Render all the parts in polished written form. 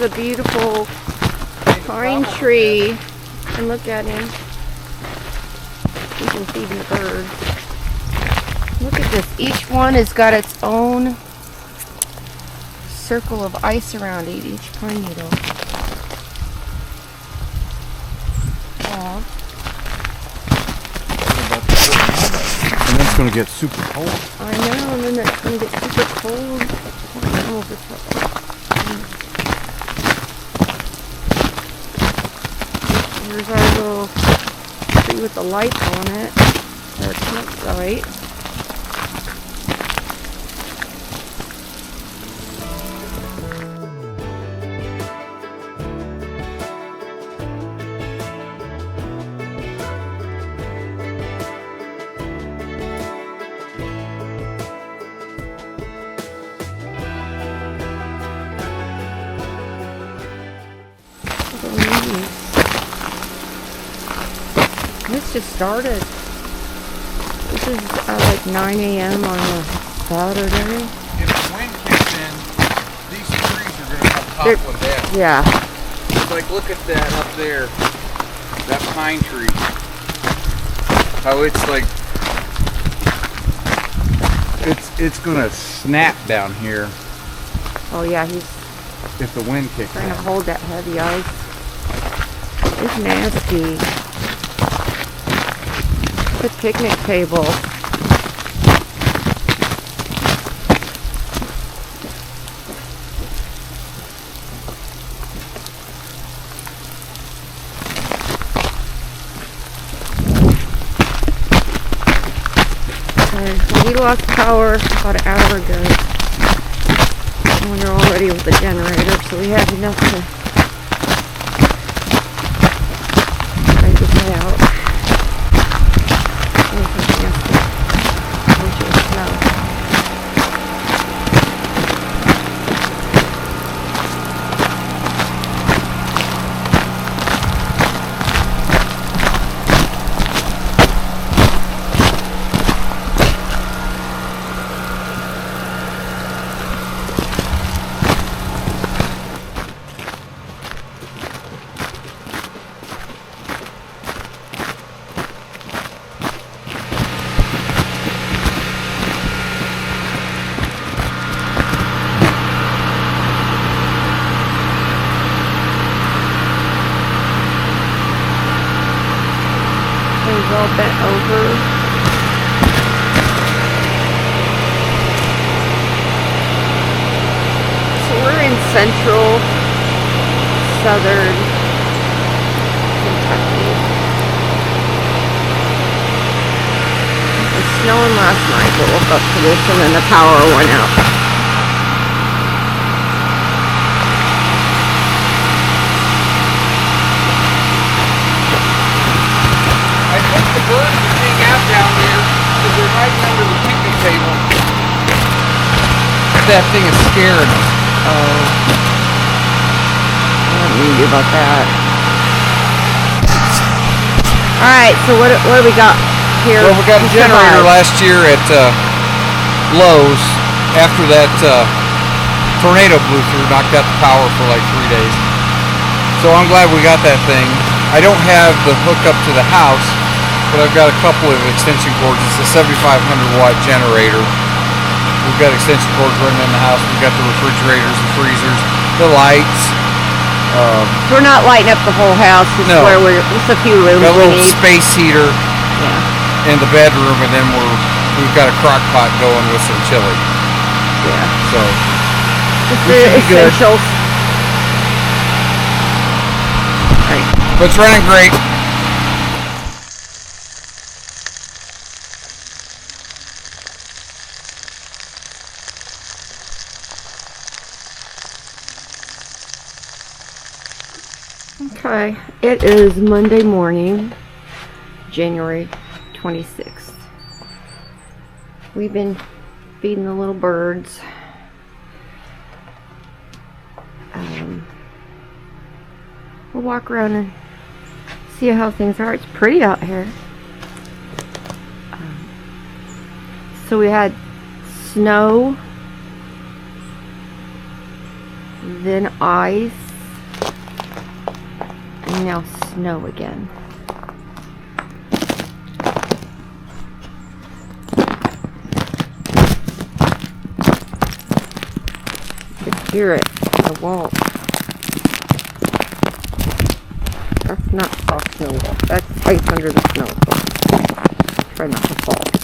a beautiful pine tree. And look at him. He's been feeding the birds. Look at this. Each one has got its own circle of ice around it, each pine needle. Aww. And then it's going to get super cold. I know, and then it's going to get super cold. Here's our little tree with the lights on it. Our campsite. This just started. This is like 9 a.m. on a Saturday. If the wind kicks in, these trees are going to come toppling down. Yeah. It's like, look at that up there. That pine tree. How it's like, it's going to snap down here Oh yeah, he's if the wind kicks trying in. to hold that heavy ice. It's nasty. The picnic table. We lost power about an hour ago. And we were already with the generator, so we had enough to break it out. All bent over. So we're in central southern Kentucky. It was snowing last night, but woke up to this and then the power went out. The birds that hang out down there, because they're right under the picnic table. That thing is scaring us. Oh. I don't mean to about that. Alright, so what do we got here? Well, we got a generator last year at Lowe's after that tornado blew through, knocked out the power for like 3 days. So I'm glad we got that thing. I don't have the hookup to the house, but I've got a couple of extension cords. It's a 7,500 watt generator. We've got extension cords running in the house. We've got the refrigerators, the freezers, the lights. We're not lighting up the whole house. It's No. where we're just a few rooms. Got a little we need. space heater Yeah. in the bedroom, and then we've got a crock pot going with some chili. Yeah. So Just we the should be good. essentials. Right. But it's running great. Okay, it is Monday morning, January 26th. We've been feeding the little birds. We'll walk around and see how things are. It's pretty out here. So we had snow, then ice, starting now snow again. You can hear it on the wall. That's not soft snow. That's ice under the snow. So try not to fall.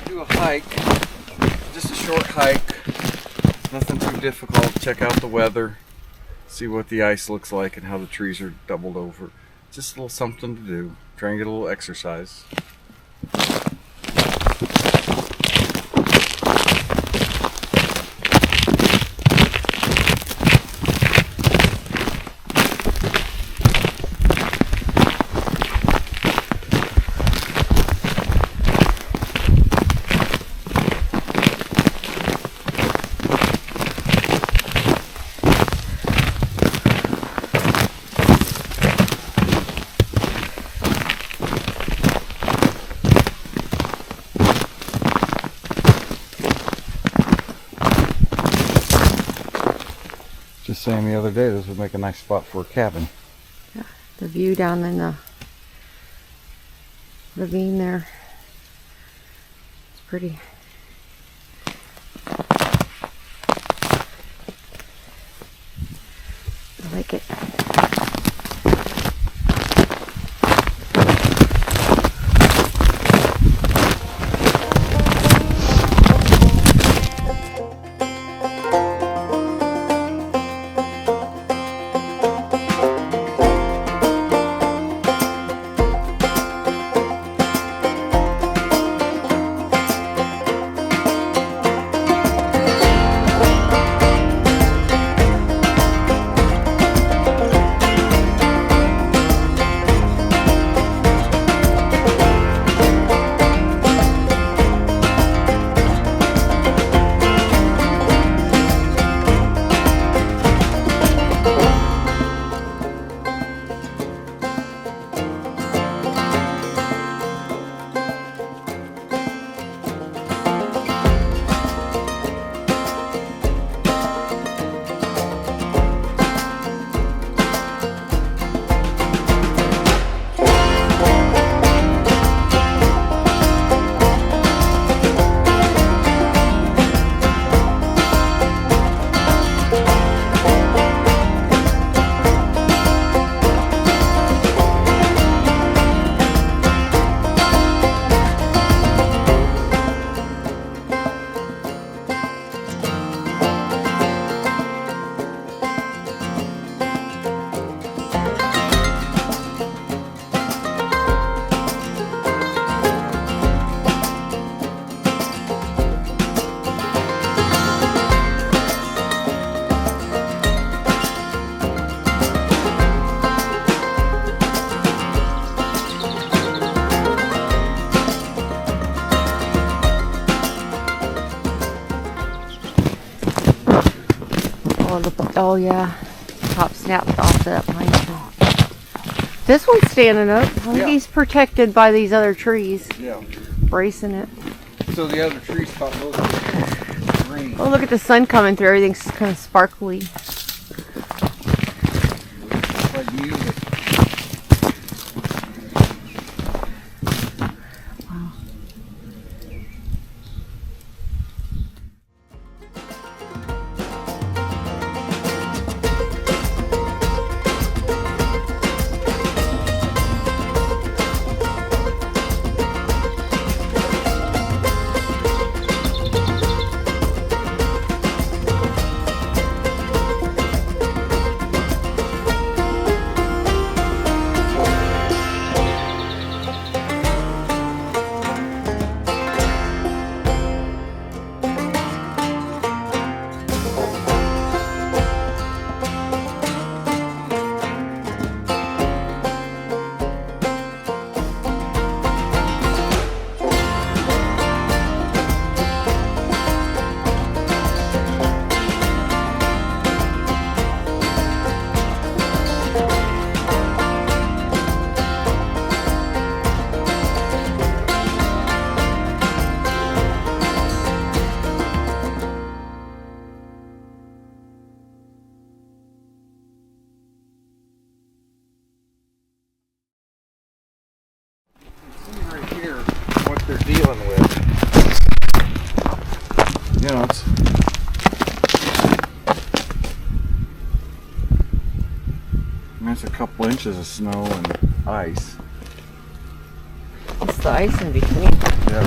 do a hike, just a short hike, nothing too difficult. Check out the weather, see what the ice looks like and how the trees are doubled over. Just a little something to do. Try and get a little exercise. Just saying the other day, this would make a nice spot for a cabin. Yeah, the view down in the ravine there. It's pretty. I like it. Oh yeah, top snapped off that pine tree. This one's standing up. I think he's protected by these other trees. Yeah. Bracing it. So the other trees caught most of the rain. Oh, look at the sun coming through. Everything's kind of sparkly. Like music. Wow. They're dealing with. You know, it's that's a couple inches of snow and ice. It's the ice in between. Yeah.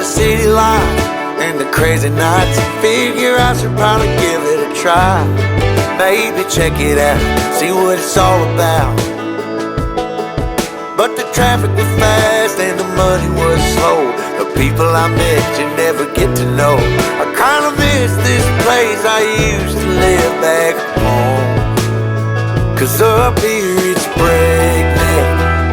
the city life and the crazy nights. Figure I should probably give it a try. Maybe check it out, see what it's all about. But the traffic was fast and the money was slow. The people I met you never get to know. I kinda miss this place I used to live back home. 'Cause up here it's breakneck,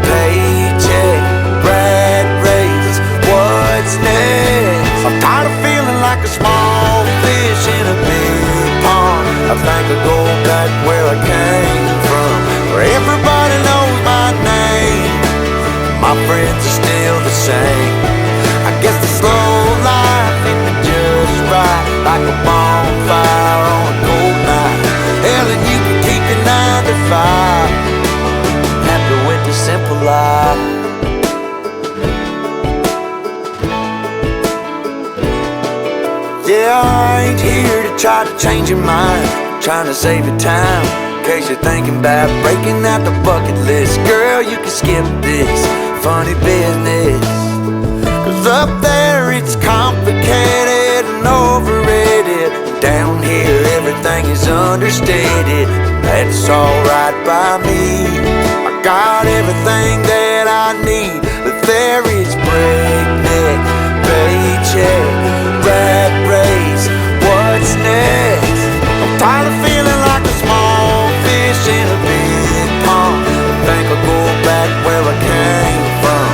paycheck, rat race, what's next? I'm tired of feeling like a small fish in a big pond. I think I'll go back where I came from, where everybody knows my name. My friends are still the same. I guess the slow life hit me just right, like a bonfire on a cold night. Hell, and you can keep your 9 to 5. Happy with the simple life. Yeah, I ain't here to try to change your mind, trying to save your time, in case you're thinking about breaking out the bucket list. Girl, you can skip this funny business, 'cause up there it's complicated and overrated. Down here everything is understated. That's alright by me. I got everything that I need, but there is breakneck, paycheck, rat race, what's next? I'm tired of feeling like a small fish in a big pond. I think I'll go back where I came from,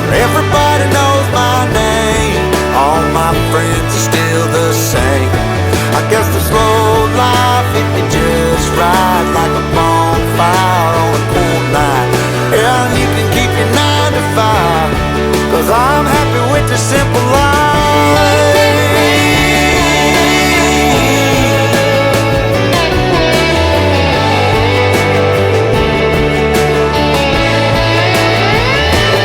where everybody knows my name. All my friends are still the same. I guess the slow life hit me just right, like a bonfire on a cool night. Yeah, you can keep your 9 to 5, 'cause I'm happy with the simple life.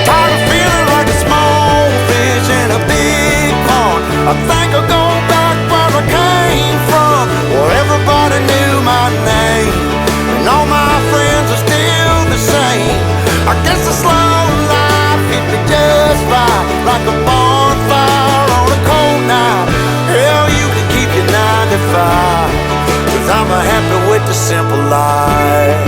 Tired of feeling like a small fish in a big pond. I think I'll go back where I came from, where everybody knew my name, and all my friends are still the same. I guess the slow life hit me just right, like a bonfire on a cold night. Hell, you can keep your 9 to 5, 'cause I'm happy with the simple life.